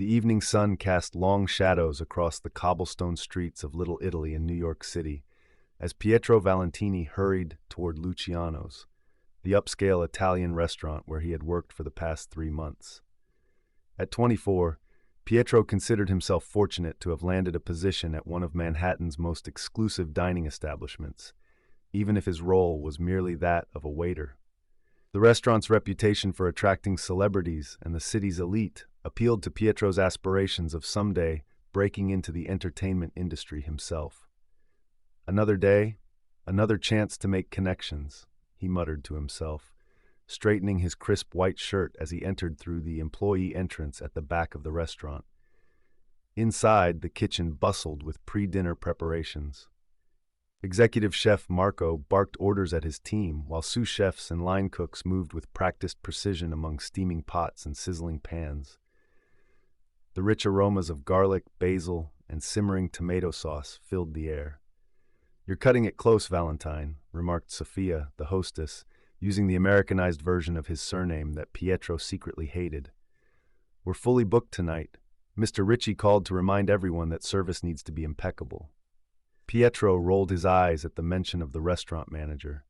The evening sun cast long shadows across the cobblestone streets of Little Italy in New York City as Pietro Valentini hurried toward Luciano's, the upscale Italian restaurant where he had worked for the past 3 months. At 24, Pietro considered himself fortunate to have landed a position at one of Manhattan's most exclusive dining establishments, even if his role was merely that of a waiter. The restaurant's reputation for attracting celebrities and the city's elite appealed to Pietro's aspirations of someday breaking into the entertainment industry himself. Another day, another chance to make connections, he muttered to himself, straightening his crisp white shirt as he entered through the employee entrance at the back of the restaurant. Inside, the kitchen bustled with pre-dinner preparations. Executive Chef Marco barked orders at his team, while sous chefs and line cooks moved with practiced precision among steaming pots and sizzling pans. The rich aromas of garlic, basil, and simmering tomato sauce filled the air. "You're cutting it close, Valentine," remarked Sophia, the hostess, using the Americanized version of his surname that Pietro secretly hated. "We're fully booked tonight. Mr. Ritchie called to remind everyone that service needs to be impeccable." Pietro rolled his eyes at the mention of the restaurant manager.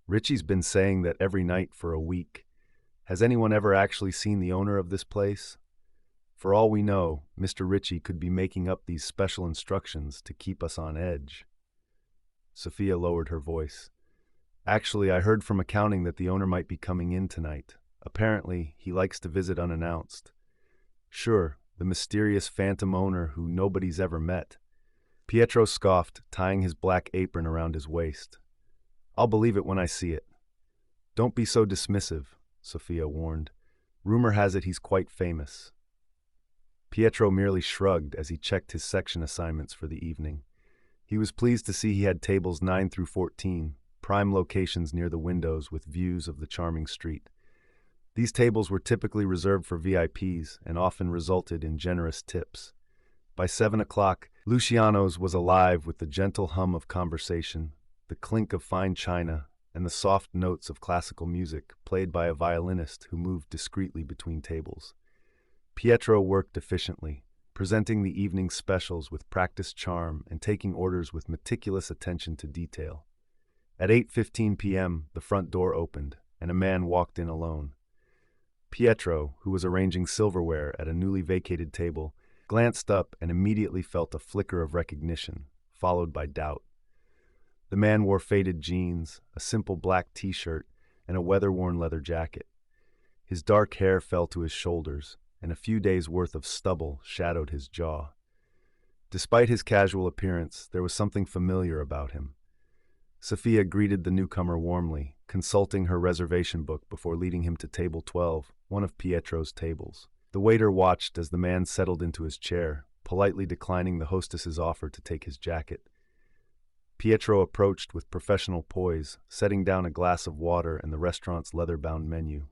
"Ritchie's been saying that every night for a week. Has anyone ever actually seen the owner of this place? For all we know, Mr. Ritchie could be making up these special instructions to keep us on edge." Sophia lowered her voice. "Actually, I heard from accounting that the owner might be coming in tonight. Apparently, he likes to visit unannounced." "Sure, the mysterious phantom owner who nobody's ever met." Pietro scoffed, tying his black apron around his waist. "I'll believe it when I see it." "Don't be so dismissive," Sophia warned. "Rumor has it he's quite famous." Pietro merely shrugged as he checked his section assignments for the evening. He was pleased to see he had tables 9 through 14, prime locations near the windows with views of the charming street. These tables were typically reserved for VIPs and often resulted in generous tips. By 7 o'clock, Luciano's was alive with the gentle hum of conversation, the clink of fine china, and the soft notes of classical music played by a violinist who moved discreetly between tables. Pietro worked efficiently, presenting the evening's specials with practiced charm and taking orders with meticulous attention to detail. At 8:15 p.m., the front door opened, and a man walked in alone. Pietro, who was arranging silverware at a newly vacated table, glanced up and immediately felt a flicker of recognition, followed by doubt. The man wore faded jeans, a simple black t-shirt, and a weather-worn leather jacket. His dark hair fell to his shoulders, and a few days' worth of stubble shadowed his jaw. Despite his casual appearance, there was something familiar about him. Sophia greeted the newcomer warmly, consulting her reservation book before leading him to table 12, one of Pietro's tables. The waiter watched as the man settled into his chair, politely declining the hostess's offer to take his jacket. Pietro approached with professional poise, setting down a glass of water and the restaurant's leather-bound menu.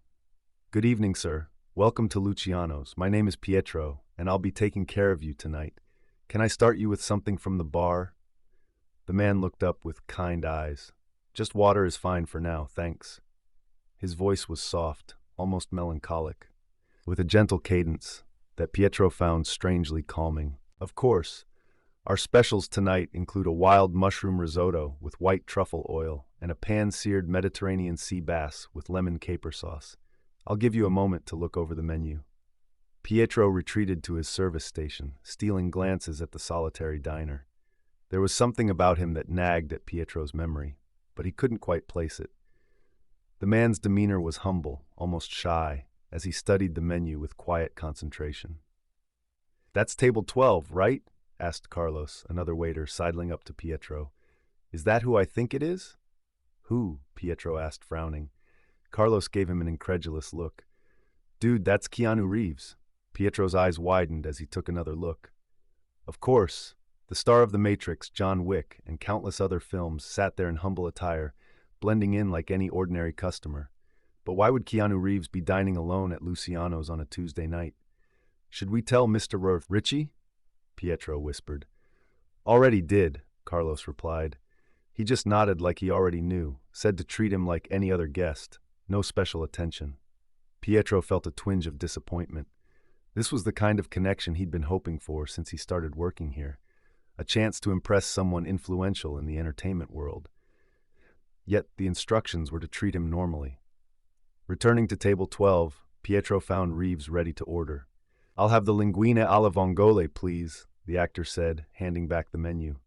"Good evening, sir. Welcome to Luciano's. My name is Pietro, and I'll be taking care of you tonight. Can I start you with something from the bar?" The man looked up with kind eyes. "Just water is fine for now, thanks." His voice was soft, almost melancholic, with a gentle cadence that Pietro found strangely calming. "Of course. Our specials tonight include a wild mushroom risotto with white truffle oil and a pan-seared Mediterranean sea bass with lemon caper sauce. I'll give you a moment to look over the menu." Pietro retreated to his service station, stealing glances at the solitary diner. There was something about him that nagged at Pietro's memory, but he couldn't quite place it. The man's demeanor was humble, almost shy, as he studied the menu with quiet concentration. "That's table 12, right?" asked Carlos, another waiter, sidling up to Pietro. "Is that who I think it is?" "Who?" Pietro asked, frowning. Carlos gave him an incredulous look. "Dude, that's Keanu Reeves." Pietro's eyes widened as he took another look. Of course, the star of The Matrix, John Wick, and countless other films sat there in humble attire, blending in like any ordinary customer. But why would Keanu Reeves be dining alone at Luciano's on a Tuesday night? "Should we tell Mr. Ritchie?" Pietro whispered. "Already did," Carlos replied. He just nodded like he already knew, said to treat him like any other guest. No special attention. Pietro felt a twinge of disappointment. This was the kind of connection he'd been hoping for since he started working here, a chance to impress someone influential in the entertainment world. Yet the instructions were to treat him normally. Returning to table 12, Pietro found Reeves ready to order. "I'll have the linguine alla vongole, please," the actor said, handing back the menu.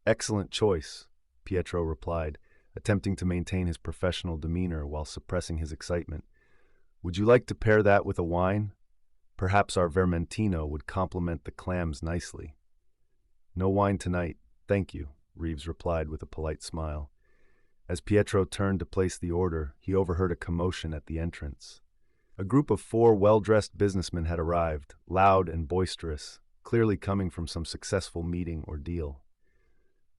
"Excellent choice," Pietro replied, attempting to maintain his professional demeanor while suppressing his excitement. "Would you like to pair that with a wine? Perhaps our vermentino would complement the clams nicely." "No wine tonight, thank you," Reeves replied with a polite smile. As Pietro turned to place the order, he overheard a commotion at the entrance. A group of 4 well-dressed businessmen had arrived, loud and boisterous, clearly coming from some successful meeting or deal.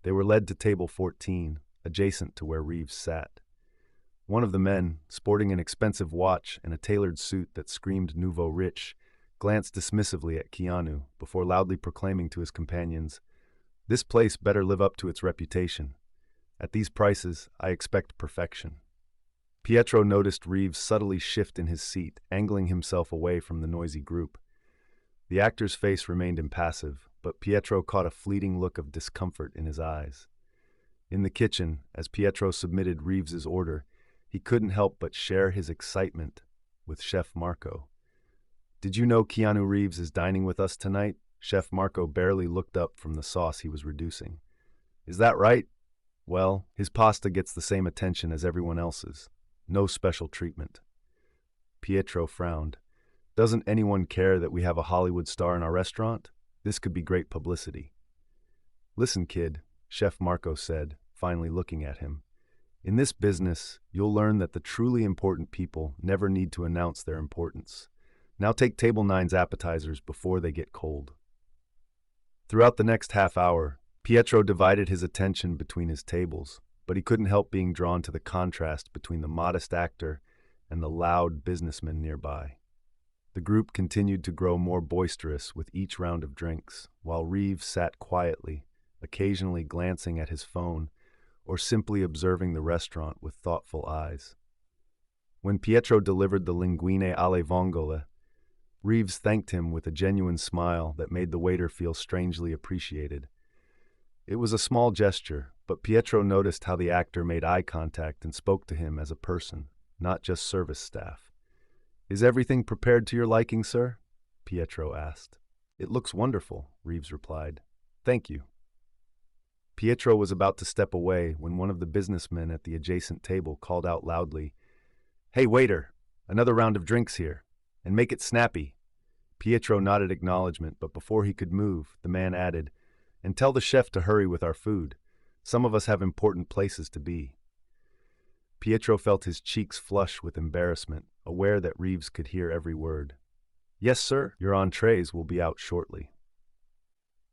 They were led to table 14, adjacent to where Reeves sat. One of the men, sporting an expensive watch and a tailored suit that screamed nouveau riche, glanced dismissively at Keanu before loudly proclaiming to his companions, "This place better live up to its reputation. At these prices, I expect perfection." Pietro noticed Reeves subtly shift in his seat, angling himself away from the noisy group. The actor's face remained impassive, but Pietro caught a fleeting look of discomfort in his eyes. In the kitchen, as Pietro submitted Reeves's order, he couldn't help but share his excitement with Chef Marco. "Did you know Keanu Reeves is dining with us tonight?" Chef Marco barely looked up from the sauce he was reducing. "Is that right? Well, his pasta gets the same attention as everyone else's. No special treatment." Pietro frowned. "Doesn't anyone care that we have a Hollywood star in our restaurant? This could be great publicity." "Listen, kid," Chef Marco said, finally looking at him. "In this business, you'll learn that the truly important people never need to announce their importance. Now take table 9's appetizers before they get cold." Throughout the next half hour, Pietro divided his attention between his tables, but he couldn't help being drawn to the contrast between the modest actor and the loud businessman nearby. The group continued to grow more boisterous with each round of drinks, while Reeves sat quietly, occasionally glancing at his phone or simply observing the restaurant with thoughtful eyes. When Pietro delivered the linguine alle vongole, Reeves thanked him with a genuine smile that made the waiter feel strangely appreciated. It was a small gesture, but Pietro noticed how the actor made eye contact and spoke to him as a person, not just service staff. "Is everything prepared to your liking, sir?" Pietro asked. "It looks wonderful," Reeves replied. "Thank you." Pietro was about to step away when one of the businessmen at the adjacent table called out loudly, "Hey, waiter, another round of drinks here, and make it snappy." Pietro nodded acknowledgement, but before he could move, the man added, "And tell the chef to hurry with our food. Some of us have important places to be." Pietro felt his cheeks flush with embarrassment, aware that Reeves could hear every word. "Yes, sir, your entrees will be out shortly."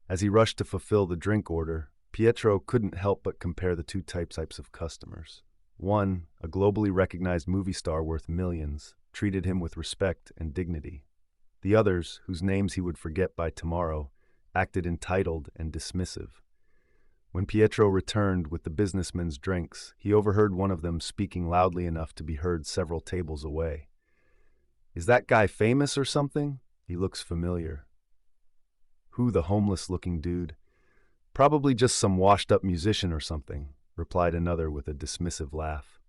As he rushed to fulfill the drink order, Pietro couldn't help but compare the two types of customers. One, a globally recognized movie star worth millions, treated him with respect and dignity. The others, whose names he would forget by tomorrow, acted entitled and dismissive. When Pietro returned with the businessmen's drinks, he overheard one of them speaking loudly enough to be heard several tables away. "Is that guy famous or something? He looks familiar." "Who, the homeless-looking dude?" "Probably just some washed-up musician or something," replied another with a dismissive laugh.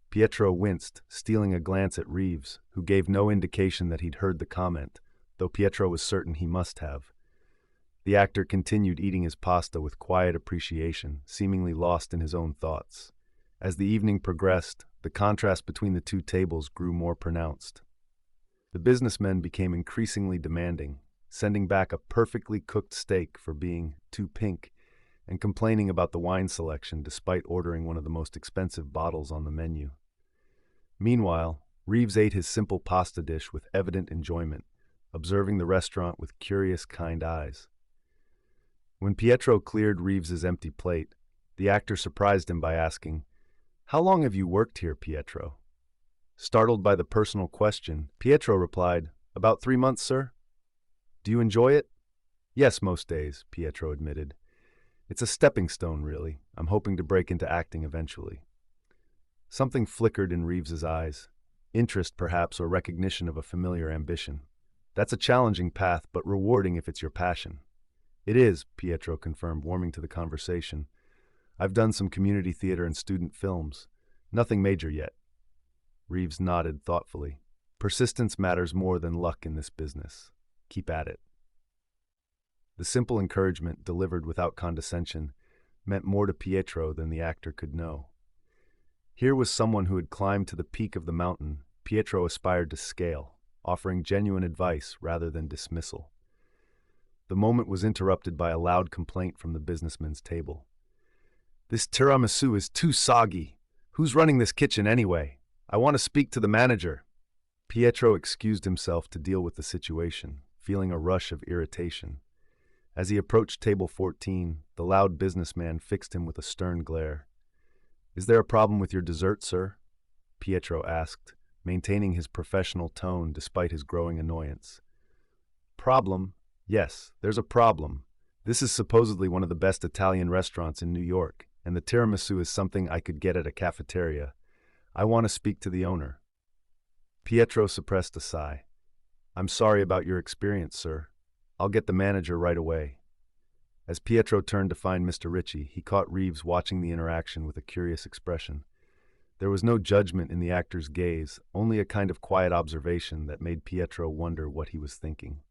Pietro winced, stealing a glance at Reeves, who gave no indication that he'd heard the comment, though Pietro was certain he must have. The actor continued eating his pasta with quiet appreciation, seemingly lost in his own thoughts. As the evening progressed, the contrast between the two tables grew more pronounced. The businessmen became increasingly demanding, sending back a perfectly cooked steak for being too pink, and complaining about the wine selection despite ordering one of the most expensive bottles on the menu. Meanwhile, Reeves ate his simple pasta dish with evident enjoyment, observing the restaurant with curious, kind eyes. When Pietro cleared Reeves's empty plate, the actor surprised him by asking, "How long have you worked here, Pietro?" Startled by the personal question, Pietro replied, "About 3 months, sir." "Do you enjoy it?" "Yes, most days," Pietro admitted. "It's a stepping stone, really. I'm hoping to break into acting eventually." Something flickered in Reeves's eyes. Interest, perhaps, or recognition of a familiar ambition. That's a challenging path, but rewarding if it's your passion. It is, Pietro confirmed, warming to the conversation. I've done some community theater and student films. Nothing major yet. Reeves nodded thoughtfully. Persistence matters more than luck in this business. Keep at it. The simple encouragement, delivered without condescension, meant more to Pietro than the actor could know. Here was someone who had climbed to the peak of the mountain Pietro aspired to scale, offering genuine advice rather than dismissal. The moment was interrupted by a loud complaint from the businessman's table. This tiramisu is too soggy. Who's running this kitchen anyway? I want to speak to the manager. Pietro excused himself to deal with the situation, feeling a rush of irritation. As he approached table 14, the loud businessman fixed him with a stern glare. Is there a problem with your dessert, sir? Pietro asked, maintaining his professional tone despite his growing annoyance. Problem? Yes, there's a problem. This is supposedly one of the best Italian restaurants in New York, and the tiramisu is something I could get at a cafeteria. I want to speak to the owner. Pietro suppressed a sigh. I'm sorry about your experience, sir. I'll get the manager right away. As Pietro turned to find Mr. Ritchie, he caught Reeves watching the interaction with a curious expression. There was no judgment in the actor's gaze, only a kind of quiet observation that made Pietro wonder what he was thinking.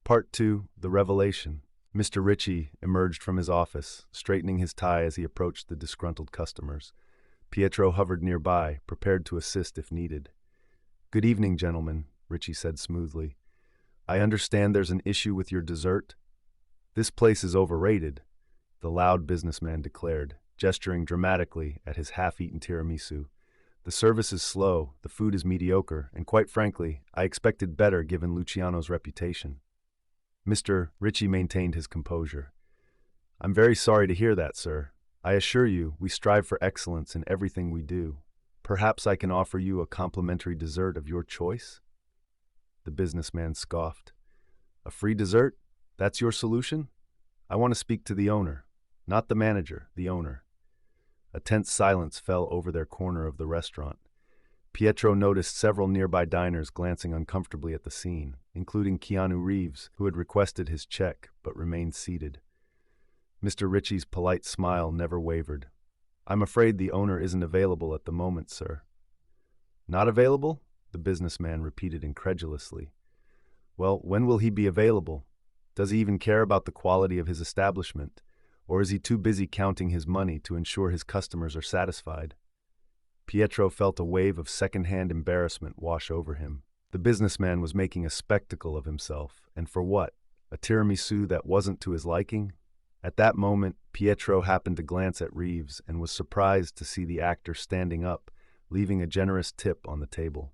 Part 2, The Revelation. Mr. Ritchie emerged from his office, straightening his tie as he approached the disgruntled customers. Pietro hovered nearby, prepared to assist if needed. Good evening, gentlemen, Ritchie said smoothly. I understand there's an issue with your dessert. This place is overrated, the loud businessman declared, gesturing dramatically at his half-eaten tiramisu. The service is slow, the food is mediocre, and quite frankly, I expected better given Luciano's reputation. Mr. Ritchie maintained his composure. I'm very sorry to hear that, sir. I assure you, we strive for excellence in everything we do. Perhaps I can offer you a complimentary dessert of your choice? The businessman scoffed. A free dessert? That's your solution? I want to speak to the owner. Not the manager, the owner. A tense silence fell over their corner of the restaurant. Pietro noticed several nearby diners glancing uncomfortably at the scene, including Keanu Reeves, who had requested his check but remained seated. Mr. Ritchie's polite smile never wavered. I'm afraid the owner isn't available at the moment, sir. Not available? The businessman repeated incredulously. Well, when will he be available? Does he even care about the quality of his establishment? Or is he too busy counting his money to ensure his customers are satisfied? Pietro felt a wave of second-hand embarrassment wash over him. The businessman was making a spectacle of himself, and for what? A tiramisu that wasn't to his liking? At that moment, Pietro happened to glance at Reeves and was surprised to see the actor standing up, leaving a generous tip on the table.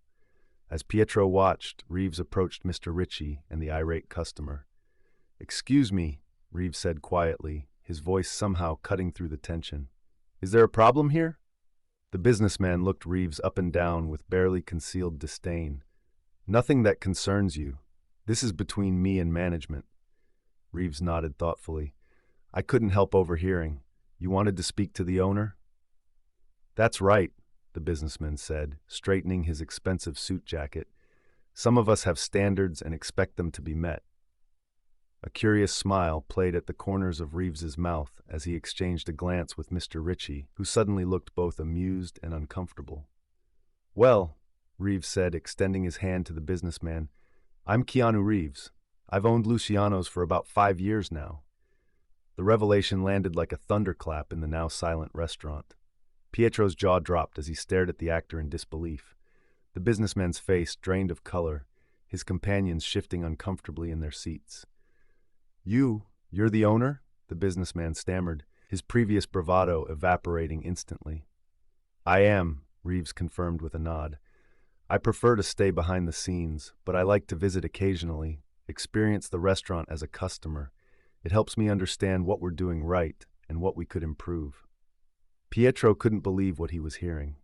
As Pietro watched, Reeves approached Mr. Ritchie and the irate customer. Excuse me, Reeves said quietly, his voice somehow cutting through the tension. Is there a problem here? The businessman looked Reeves up and down with barely concealed disdain. Nothing that concerns you. This is between me and management. Reeves nodded thoughtfully. I couldn't help overhearing. You wanted to speak to the owner? That's right, the businessman said, straightening his expensive suit jacket. Some of us have standards and expect them to be met. A curious smile played at the corners of Reeves's mouth as he exchanged a glance with Mr. Ritchie, who suddenly looked both amused and uncomfortable. Well, Reeves said, extending his hand to the businessman, I'm Keanu Reeves. I've owned Luciano's for about 5 years now. The revelation landed like a thunderclap in the now silent restaurant. Pietro's jaw dropped as he stared at the actor in disbelief. The businessman's face drained of color, his companions shifting uncomfortably in their seats. You're the owner? The businessman stammered, his previous bravado evaporating instantly. I am, Reeves confirmed with a nod. I prefer to stay behind the scenes, but I like to visit occasionally, experience the restaurant as a customer. It helps me understand what we're doing right and what we could improve. Pietro couldn't believe what he was hearing.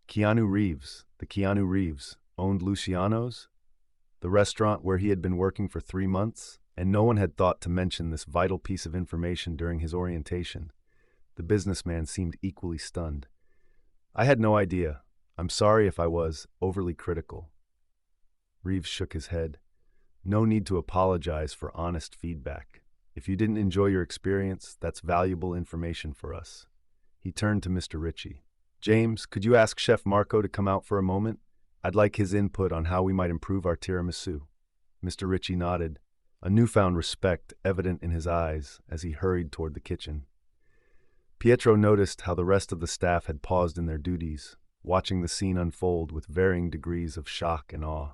Keanu Reeves, the Keanu Reeves, owned Luciano's? The restaurant where he had been working for 3 months? And no one had thought to mention this vital piece of information during his orientation. The businessman seemed equally stunned. I had no idea. I'm sorry if I was overly critical. Reeves shook his head. No need to apologize for honest feedback. If you didn't enjoy your experience, that's valuable information for us. He turned to Mr. Ritchie. James, could you ask Chef Marco to come out for a moment? I'd like his input on how we might improve our tiramisu. Mr. Ritchie nodded, a newfound respect evident in his eyes as he hurried toward the kitchen. Pietro noticed how the rest of the staff had paused in their duties, watching the scene unfold with varying degrees of shock and awe.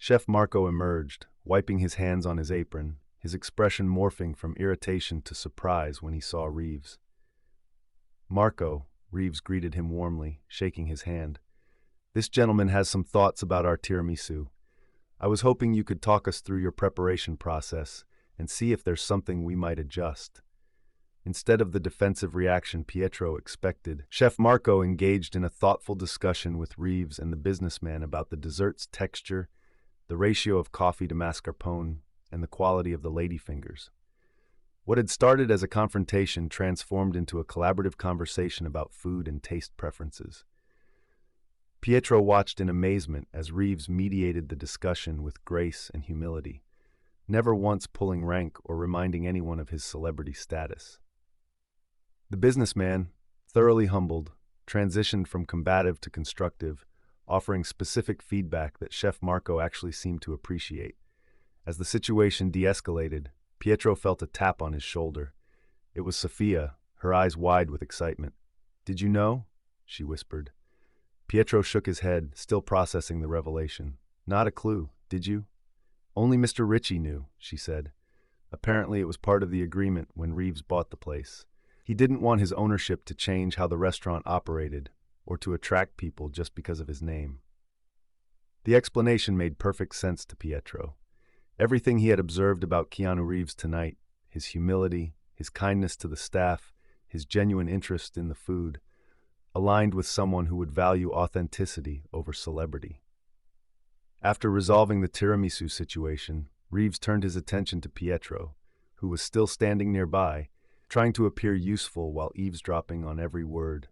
Chef Marco emerged, wiping his hands on his apron, his expression morphing from irritation to surprise when he saw Reeves. "Marco," Reeves greeted him warmly, shaking his hand. "This gentleman has some thoughts about our tiramisu. I was hoping you could talk us through your preparation process and see if there's something we might adjust." Instead of the defensive reaction Pietro expected, Chef Marco engaged in a thoughtful discussion with Reeves and the businessman about the dessert's texture, the ratio of coffee to mascarpone, and the quality of the ladyfingers. What had started as a confrontation transformed into a collaborative conversation about food and taste preferences. Pietro watched in amazement as Reeves mediated the discussion with grace and humility, never once pulling rank or reminding anyone of his celebrity status. The businessman, thoroughly humbled, transitioned from combative to constructive, offering specific feedback that Chef Marco actually seemed to appreciate. As the situation de-escalated, Pietro felt a tap on his shoulder. It was Sophia, her eyes wide with excitement. "Did you know?" she whispered. Pietro shook his head, still processing the revelation. "Not a clue, did you?" "Only Mr. Ritchie knew," she said. "Apparently it was part of the agreement when Reeves bought the place. He didn't want his ownership to change how the restaurant operated, or to attract people just because of his name." The explanation made perfect sense to Pietro. Everything he had observed about Keanu Reeves tonight, his humility, his kindness to the staff, his genuine interest in the food, aligned with someone who would value authenticity over celebrity. After resolving the tiramisu situation, Reeves turned his attention to Pietro, who was still standing nearby, trying to appear useful while eavesdropping on every word.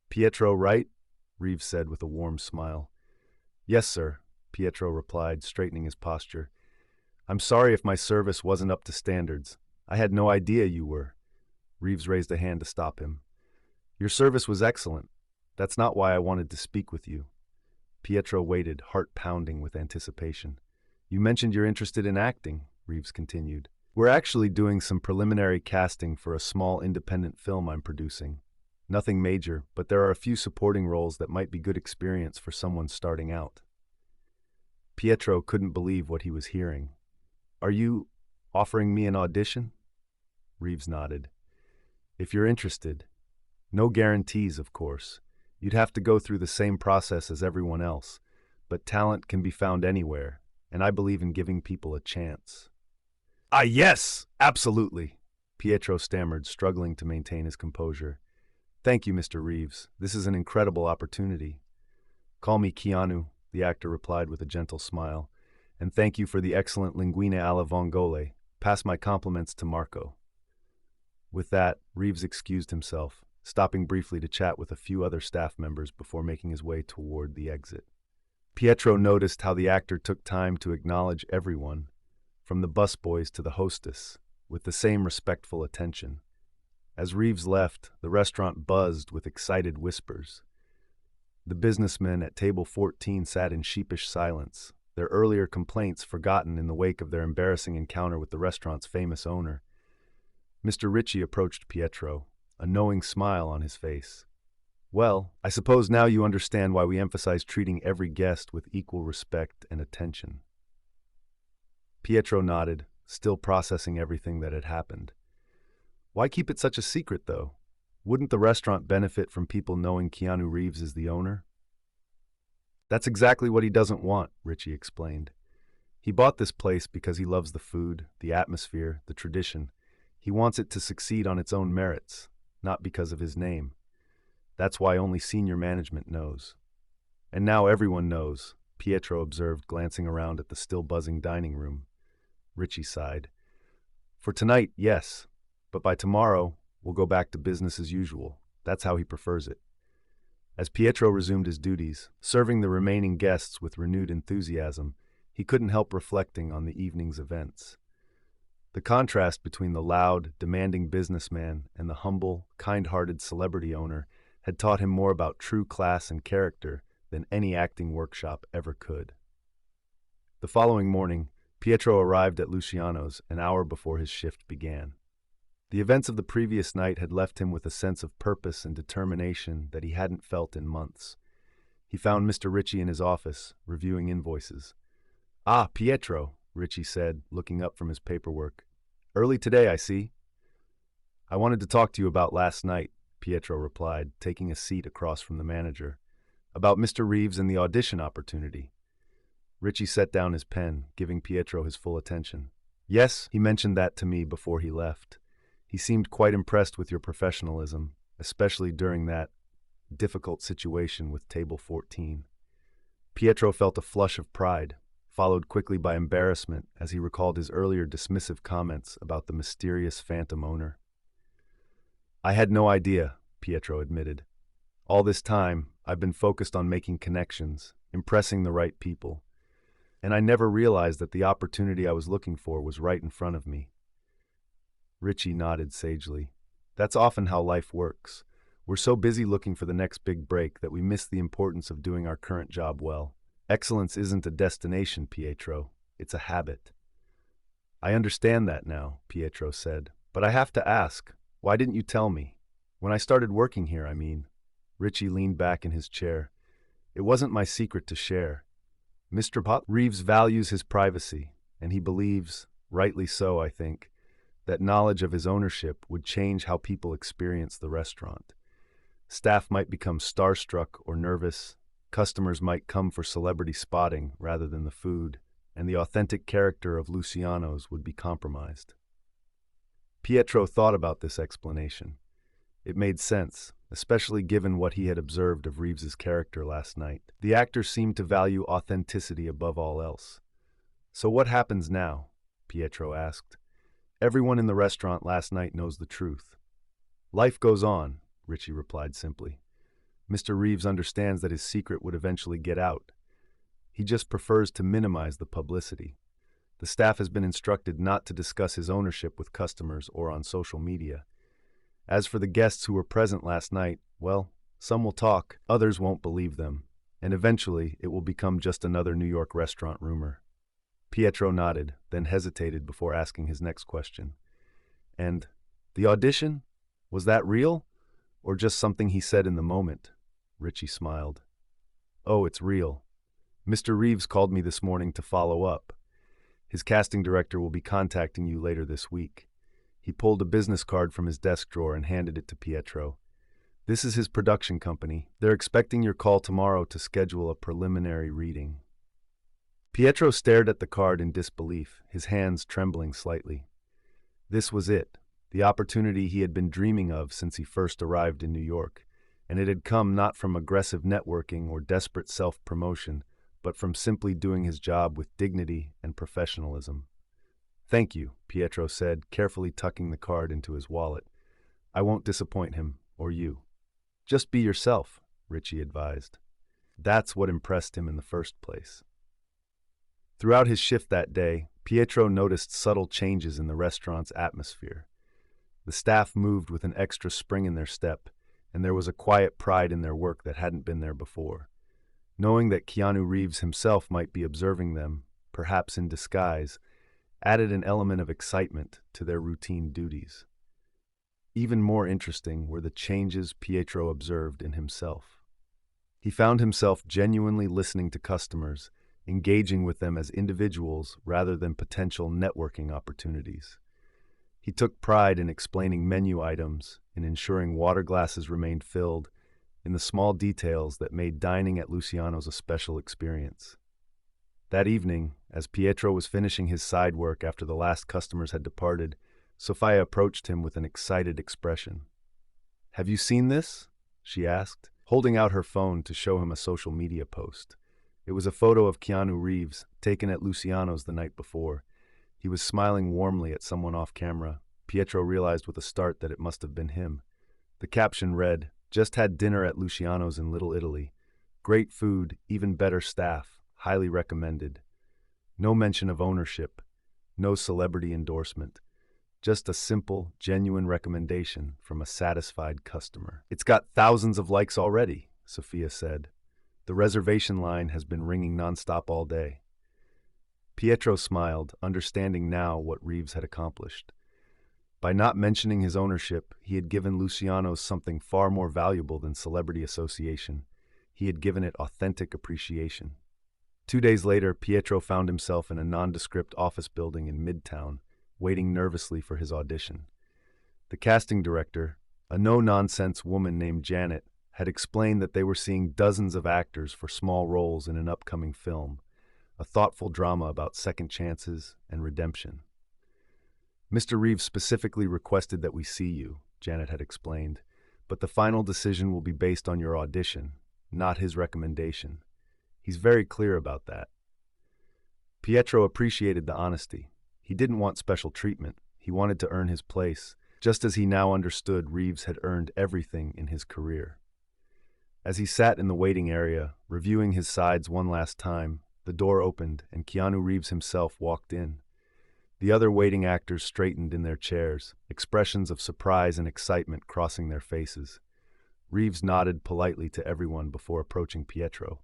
"Pietro, right?" Reeves said with a warm smile. "Yes, sir," Pietro replied, straightening his posture. "I'm sorry if my service wasn't up to standards. I had no idea you were." Reeves raised a hand to stop him. "Your service was excellent. That's not why I wanted to speak with you." Pietro waited, heart pounding with anticipation. "You mentioned you're interested in acting," Reeves continued. "We're actually doing some preliminary casting for a small independent film I'm producing. Nothing major, but there are a few supporting roles that might be good experience for someone starting out." Pietro couldn't believe what he was hearing. "Are you offering me an audition?" Reeves nodded. "If you're interested. No guarantees, of course. You'd have to go through the same process as everyone else, but talent can be found anywhere, and I believe in giving people a chance." "Ah, yes, absolutely," Pietro stammered, struggling to maintain his composure. "Thank you, Mr. Reeves. This is an incredible opportunity." "Call me Keanu," the actor replied with a gentle smile. "And thank you for the excellent linguine alla vongole. Pass my compliments to Marco." With that, Reeves excused himself, stopping briefly to chat with a few other staff members before making his way toward the exit. Pietro noticed how the actor took time to acknowledge everyone, from the busboys to the hostess, with the same respectful attention. As Reeves left, the restaurant buzzed with excited whispers. The businessmen at table 14 sat in sheepish silence, their earlier complaints forgotten in the wake of their embarrassing encounter with the restaurant's famous owner. Mr. Ritchie approached Pietro, a knowing smile on his face. "Well, I suppose now you understand why we emphasize treating every guest with equal respect and attention." Pietro nodded, still processing everything that had happened. "Why keep it such a secret, though? Wouldn't the restaurant benefit from people knowing Keanu Reeves is the owner?" "That's exactly what he doesn't want," Ritchie explained. "He bought this place because he loves the food, the atmosphere, the tradition. He wants it to succeed on its own merits, not because of his name. That's why only senior management knows." "And now everyone knows," Pietro observed, glancing around at the still buzzing dining room. Ritchie sighed. "For tonight, yes, but by tomorrow, we'll go back to business as usual. That's how he prefers it." As Pietro resumed his duties, serving the remaining guests with renewed enthusiasm, he couldn't help reflecting on the evening's events. The contrast between the loud, demanding businessman and the humble, kind-hearted celebrity owner had taught him more about true class and character than any acting workshop ever could. The following morning, Pietro arrived at Luciano's an hour before his shift began. The events of the previous night had left him with a sense of purpose and determination that he hadn't felt in months. He found Mr. Ritchie in his office, reviewing invoices. "Ah, Pietro," Ritchie said, looking up from his paperwork. "Early today, I see." "I wanted to talk to you about last night," Pietro replied, taking a seat across from the manager. "About Mr. Reeves and the audition opportunity." Ritchie set down his pen, giving Pietro his full attention. "Yes, he mentioned that to me before he left. He seemed quite impressed with your professionalism, especially during that difficult situation with Table 14. Pietro felt a flush of pride, followed quickly by embarrassment as he recalled his earlier dismissive comments about the mysterious phantom owner. "I had no idea," Pietro admitted. "All this time, I've been focused on making connections, impressing the right people, and I never realized that the opportunity I was looking for was right in front of me." Ritchie nodded sagely. "That's often how life works. We're so busy looking for the next big break that we miss the importance of doing our current job well. Excellence isn't a destination, Pietro. It's a habit." "I understand that now," Pietro said. "But I have to ask, why didn't you tell me? When I started working here, I mean." Ritchie leaned back in his chair. "It wasn't my secret to share. Mr. Reeves values his privacy, and he believes, rightly so, I think, that knowledge of his ownership would change how people experience the restaurant. Staff might become starstruck or nervous, customers might come for celebrity spotting rather than the food, and the authentic character of Luciano's would be compromised." Pietro thought about this explanation. It made sense, especially given what he had observed of Reeves's character last night. The actor seemed to value authenticity above all else. "So what happens now?" Pietro asked. "Everyone in the restaurant last night knows the truth." "Life goes on," Ritchie replied simply. "Mr. Reeves understands that his secret would eventually get out. He just prefers to minimize the publicity. The staff has been instructed not to discuss his ownership with customers or on social media. As for the guests who were present last night, well, some will talk, others won't believe them, and eventually it will become just another New York restaurant rumor." Pietro nodded, then hesitated before asking his next question. "And the audition? Was that real? Or just something he said in the moment?" Ritchie smiled. "Oh, it's real. Mr. Reeves called me this morning to follow up. His casting director will be contacting you later this week." He pulled a business card from his desk drawer and handed it to Pietro. "This is his production company. They're expecting your call tomorrow to schedule a preliminary reading." Pietro stared at the card in disbelief, his hands trembling slightly. This was it, the opportunity he had been dreaming of since he first arrived in New York, and it had come not from aggressive networking or desperate self-promotion, but from simply doing his job with dignity and professionalism. "Thank you," Pietro said, carefully tucking the card into his wallet. "I won't disappoint him, or you." "Just be yourself," Ritchie advised. That's what impressed him in the first place. Throughout his shift that day, Pietro noticed subtle changes in the restaurant's atmosphere. The staff moved with an extra spring in their step, and there was a quiet pride in their work that hadn't been there before. Knowing that Keanu Reeves himself might be observing them, perhaps in disguise, added an element of excitement to their routine duties. Even more interesting were the changes Pietro observed in himself. He found himself genuinely listening to customers, engaging with them as individuals rather than potential networking opportunities. He took pride in explaining menu items, in ensuring water glasses remained filled, in the small details that made dining at Luciano's a special experience. That evening, as Pietro was finishing his side work after the last customers had departed, Sophia approached him with an excited expression. "Have you seen this?" she asked, holding out her phone to show him a social media post. It was a photo of Keanu Reeves, taken at Luciano's the night before. He was smiling warmly at someone off camera. Pietro realized with a start that it must have been him. The caption read, "Just had dinner at Luciano's in Little Italy. Great food, even better staff. Highly recommended." No mention of ownership, no celebrity endorsement, just a simple, genuine recommendation from a satisfied customer. "It's got thousands of likes already," Sophia said. "The reservation line has been ringing nonstop all day." Pietro smiled, understanding now what Reeves had accomplished. By not mentioning his ownership, he had given Luciano's something far more valuable than celebrity association. He had given it authentic appreciation. 2 days later, Pietro found himself in a nondescript office building in Midtown, waiting nervously for his audition. The casting director, a no-nonsense woman named Janet, had explained that they were seeing dozens of actors for small roles in an upcoming film, a thoughtful drama about second chances and redemption. "Mr. Reeves specifically requested that we see you," Janet had explained, "but the final decision will be based on your audition, not his recommendation. He's very clear about that." Pietro appreciated the honesty. He didn't want special treatment. He wanted to earn his place, just as he now understood Reeves had earned everything in his career. As he sat in the waiting area, reviewing his sides one last time, the door opened and Keanu Reeves himself walked in. The other waiting actors straightened in their chairs, expressions of surprise and excitement crossing their faces. Reeves nodded politely to everyone before approaching Pietro.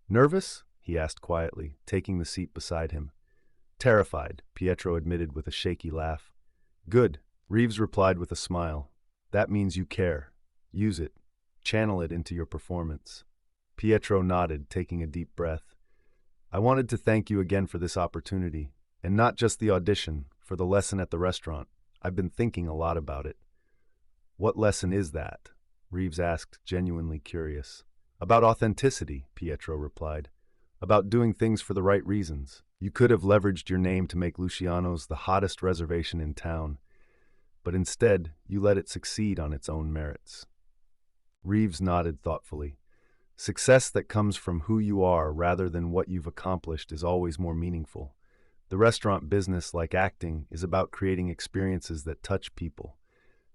"Nervous?" he asked quietly, taking the seat beside him. "Terrified," Pietro admitted with a shaky laugh. "Good," Reeves replied with a smile. "That means you care. Use it. Channel it into your performance." Pietro nodded, taking a deep breath. "I wanted to thank you again for this opportunity, and not just the audition, for the lesson at the restaurant. I've been thinking a lot about it." "What lesson is that?" Reeves asked, genuinely curious. "About authenticity," Pietro replied. "About doing things for the right reasons. You could have leveraged your name to make Luciano's the hottest reservation in town, but instead you let it succeed on its own merits." Reeves nodded thoughtfully. "Success that comes from who you are rather than what you've accomplished is always more meaningful. The restaurant business, like acting, is about creating experiences that touch people.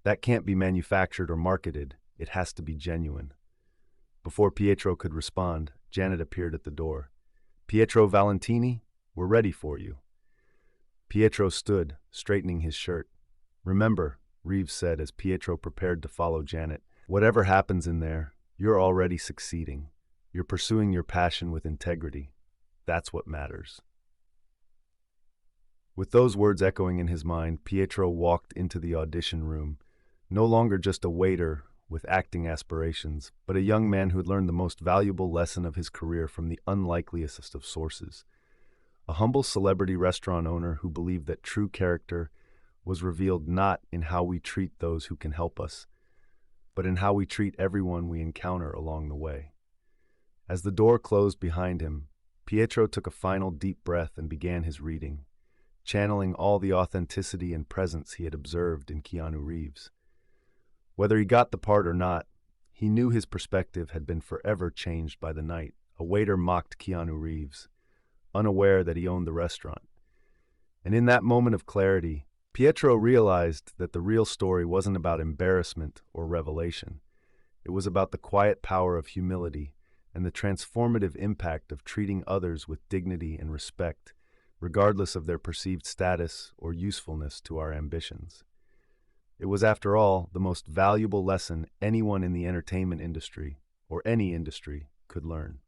That can't be manufactured or marketed. It has to be genuine." Before Pietro could respond, Janet appeared at the door. "Pietro Valentini, we're ready for you." Pietro stood, straightening his shirt. "Remember," Reeves said as Pietro prepared to follow Janet, "whatever happens in there, you're already succeeding. You're pursuing your passion with integrity. That's what matters." With those words echoing in his mind, Pietro walked into the audition room, no longer just a waiter with acting aspirations, but a young man who had learned the most valuable lesson of his career from the unlikeliest of sources. A humble celebrity restaurant owner who believed that true character was revealed not in how we treat those who can help us, but in how we treat everyone we encounter along the way. As the door closed behind him, Pietro took a final deep breath and began his reading, channeling all the authenticity and presence he had observed in Keanu Reeves. Whether he got the part or not, he knew his perspective had been forever changed by the night a waiter mocked Keanu Reeves, unaware that he owned the restaurant. And in that moment of clarity, Pietro realized that the real story wasn't about embarrassment or revelation. It was about the quiet power of humility and the transformative impact of treating others with dignity and respect, regardless of their perceived status or usefulness to our ambitions. It was, after all, the most valuable lesson anyone in the entertainment industry, or any industry, could learn.